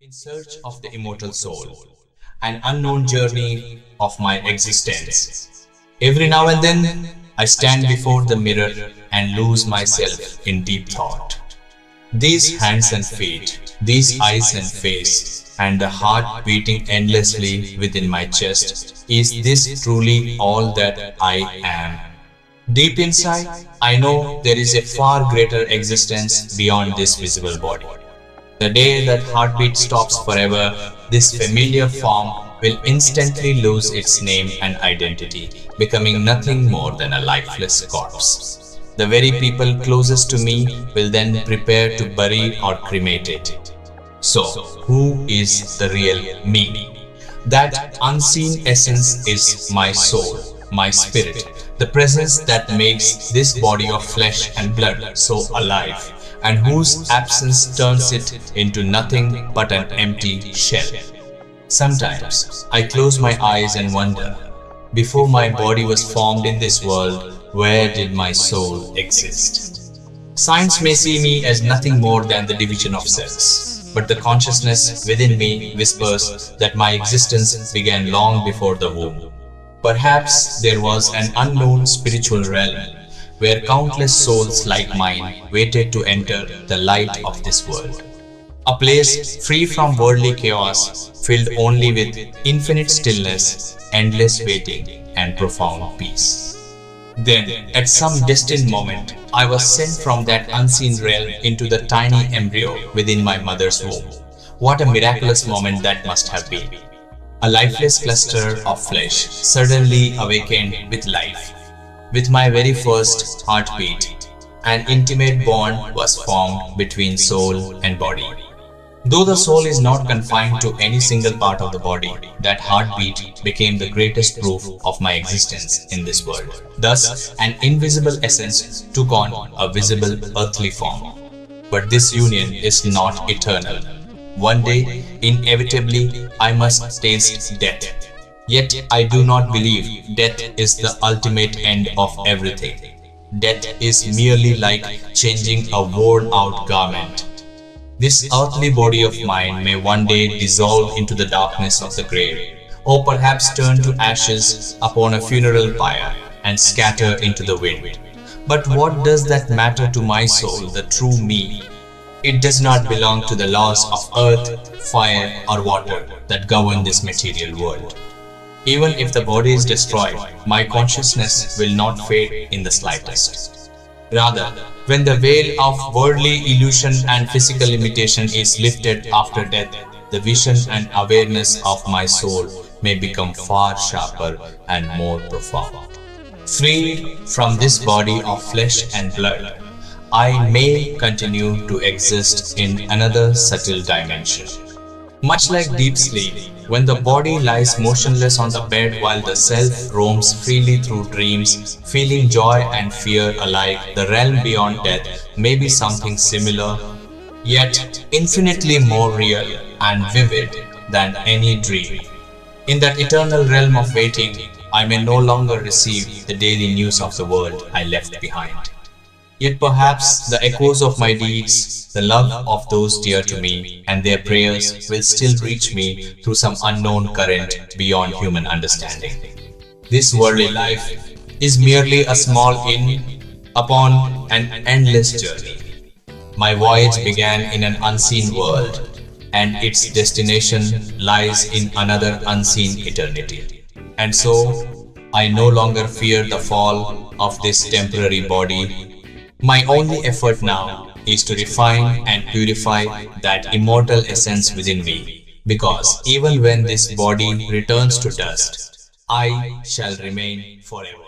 In search of the immortal soul, an unknown journey of my existence. Every now and then, I stand before the mirror and lose myself in deep thought. These hands and feet, these eyes and face, and the heart beating endlessly within my chest, is this truly all that I am? Deep inside, I know there is a far greater existence beyond this visible body. The day that heartbeat stops forever, this familiar form will instantly lose its name and identity, becoming nothing more than a lifeless corpse. The very people closest to me will then prepare to bury or cremate it. So, who is the real me? That unseen essence is my soul, my spirit, the presence that makes this body of flesh and blood so alive, and whose absence turns it into nothing but an empty shell. Sometimes I close my eyes and wonder, before my body was formed in this world, where did my soul exist? Science may see me as nothing more than the division of cells, but the consciousness within me whispers that my existence began long before the womb. Perhaps there was an unknown spiritual realm where countless souls like mine waited to enter the light of this world. A place free from worldly chaos, filled only with infinite stillness, endless waiting, and profound peace. Then, at some distant moment, I was sent from that unseen realm into the tiny embryo within my mother's womb. What a miraculous moment that must have been! A lifeless cluster of flesh suddenly awakened with life. With my very first heartbeat, an intimate bond was formed between soul and body. Though the soul is not confined to any single part of the body, that heartbeat became the greatest proof of my existence in this world. Thus, an invisible essence took on a visible earthly form. But this union is not eternal. One day, inevitably, I must taste death. Yet I do not believe death is the ultimate end of everything. Death is merely like changing a worn-out garment. This earthly body of mine may one day dissolve into the darkness of the grave, or perhaps turn to ashes upon a funeral pyre and scatter into the wind. But what does that matter to my soul, the true me? It does not belong to the laws of earth, fire, or water that govern this material world. Even if the body is destroyed, my consciousness will not fade in the slightest. Rather, when the veil of worldly illusion and physical limitation is lifted after death, the vision and awareness of my soul may become far sharper and more profound. Freed from this body of flesh and blood, I may continue to exist in another subtle dimension. Much like deep sleep, when the body lies motionless on the bed while the self roams freely through dreams, feeling joy and fear alike, the realm beyond death may be something similar, yet infinitely more real and vivid than any dream. In that eternal realm of waiting, I may no longer receive the daily news of the world I left behind. Yet perhaps the echoes of my deeds, the love of those dear to me, and their prayers will still reach me through some unknown current beyond human understanding. This worldly life is merely a small inn upon an endless journey. My voyage began in an unseen world, and its destination lies in another unseen eternity. And so, I no longer fear the fall of this temporary body. My only effort now is to refine and purify that immortal essence within me, because even when this body returns to dust, I shall remain forever.